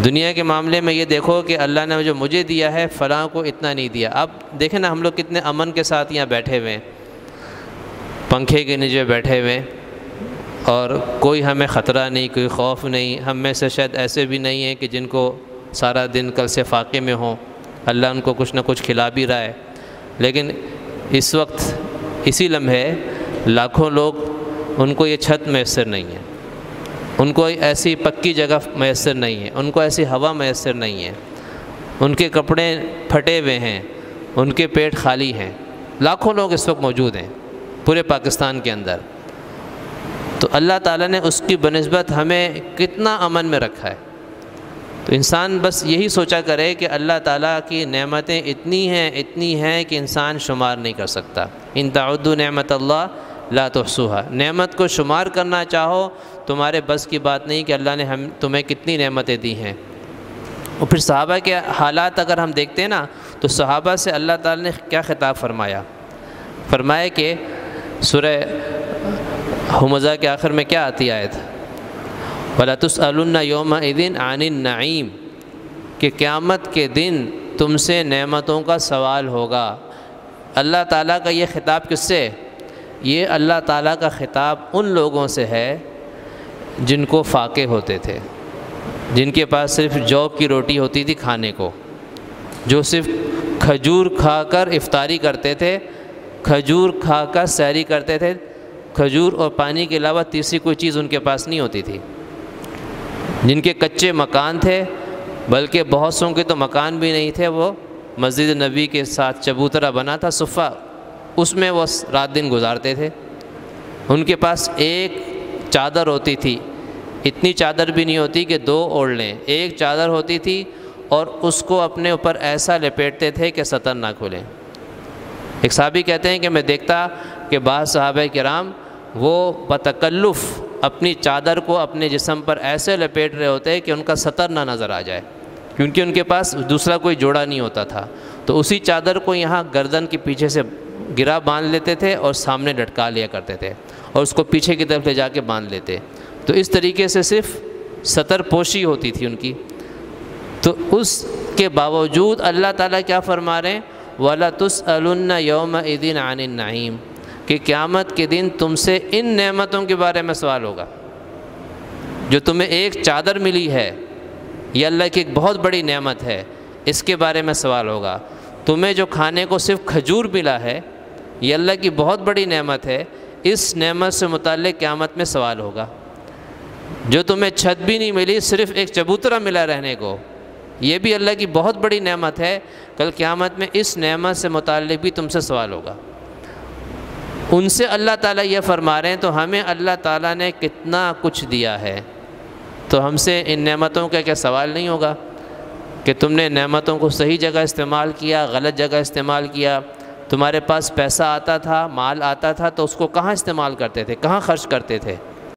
دنیا کے معاملے میں یہ دیکھو کہ اللہ نے جو مجھے دیا ہے فلاں کو اتنا نہیں دیا۔ اب دیکھیں نا ہم لوگ کتنے امن کے ساتھ یہاں بیٹھے ہوئے ہیں، پنکھے کے نیچے بیٹھے ہوئے ہیں، اور کوئی ہمیں خطرہ نہیں، کوئی خوف نہیں۔ ہم میں سے شاید ایسے بھی نہیں ہیں کہ جن کو سارا دن کل سے فاقے میں ہوں، اللہ ان کو کچھ نہ کچھ کھلا بھی رہا ہے، لیکن اس وقت اسی لمحے لاکھوں لوگ ان کو یہ چھت میسر نہیں ہے، ان کو ایسی پکی جگہ میسر نہیں ہے، ان کو ایسی ہوا میسر نہیں ہے، ان کے کپڑے پھٹے ہوئے ہیں، ان کے پیٹ خالی ہیں۔ لاکھوں لوگ اس وقت موجود ہیں پورے پاکستان کے اندر، تو اللہ تعالیٰ نے اس کی بنسبت ہمیں کتنا امن میں رکھا ہے۔ تو انسان بس یہی سوچا کرے کہ اللہ تعالیٰ کی نعمتیں اتنی ہیں کہ انسان شمار نہیں کر سکتا۔ ان تعدوا نعمت اللہ لا تحصوها، نعمت کو شمار کرنا چاہو تمہارے بس کی بات نہیں کہ اللہ نے تمہیں کتنی نعمتیں دی ہیں۔ اور پھر صحابہ کے حالات اگر ہم دیکھتے ہیں نا، تو صحابہ سے اللہ تعالیٰ نے کیا خطاب فرمایا کہ سورہ ہمزہ کے آخر میں کیا آتی آیت؟ وَلَا تُسْأَلُنَّ يَوْمَئِذٍ عَنِ النَّعِيمِ، کہ قیامت کے دن تم سے نعمتوں کا سوال ہوگا۔ اللہ تعالیٰ کا یہ خطاب کس سے؟ یہ اللہ تعالیٰ کا خطاب ان لوگوں سے ہے جن کو فاقے ہوتے تھے، جن کے پاس صرف جو کی روٹی ہوتی تھی کھانے کو، جو صرف کھجور کھا کر افطاری کرتے تھے، کھجور کھا کر سحری کرتے تھے، کھجور اور پانی کے علاوہ تیسری کوئی چیز ان کے پاس نہیں ہوتی تھی، جن کے کچے مکان تھے، بلکہ بہت سوں کے تو مکان بھی نہیں تھے، وہ مسجد نبی کے ساتھ چبوترا بنا تھا صفہ، اس میں وہ رات دن گزارتے تھے۔ ان کے پاس ایک چادر ہوتی تھی، اتنی چادر بھی نہیں ہوتی کہ دو اوڑھ لیں، ایک چادر ہوتی تھی اور اس کو اپنے اوپر ایسا لپیٹتے تھے کہ سطر نہ کھلیں۔ ایک صحابی کہتے ہیں کہ میں دیکھتا کہ بعض صحابہ کرام وہ بتکلف اپنی چادر کو اپنے جسم پر ایسے لپیٹ رہے ہوتے کہ ان کا سطر نہ نظر آ جائے، کیونکہ ان کے پاس دوسرا کوئی جوڑا نہیں ہوتا تھا، تو اسی چادر کو یہاں گردن کے پیچھے سے گرا باندھ لیتے تھے اور سامنے لٹکا لیا کرتے تھے، اور اس کو پیچھے کی طرف لے جا کے باندھ لیتے، تو اس طریقے سے صرف سطر پوشی ہوتی تھی ان کی۔ تو اس کے باوجود اللہ تعالیٰ کیا فرما رہے ہیں؟ وَلَا تُسْأَلُنَّ يَوْمَئِذٍ عَنِ النَّعِيمِ، کہ قیامت کے دن تم سے ان نعمتوں کے بارے میں سوال ہوگا۔ جو تمہیں ایک چادر ملی ہے، یہ اللہ کی ایک بہت بڑی نعمت ہے، اس کے بارے میں سوال ہوگا۔ تمہیں جو کھانے کو صرف کھجور ملا ہے، یہ اللہ کی بہت بڑی نعمت ہے، اس نعمت سے متعلق قیامت میں سوال ہوگا۔ جو تمہیں چھت بھی نہیں ملی، صرف ایک چبوترا ملا رہنے کو، یہ بھی اللہ کی بہت بڑی نعمت ہے، کل قیامت میں اس نعمت سے متعلق بھی تم سے سوال ہوگا۔ ان سے اللہ تعالیٰ یہ فرما رہے ہیں، تو ہمیں اللہ تعالیٰ نے کتنا کچھ دیا ہے، تو ہم سے ان نعمتوں کا کیا سوال نہیں ہوگا کہ تم نے نعمتوں کو صحیح جگہ استعمال کیا، غلط جگہ استعمال کیا؟ تمہارے پاس پیسہ آتا تھا، مال آتا تھا، تو اس کو کہاں استعمال کرتے تھے، کہاں خرچ کرتے تھے؟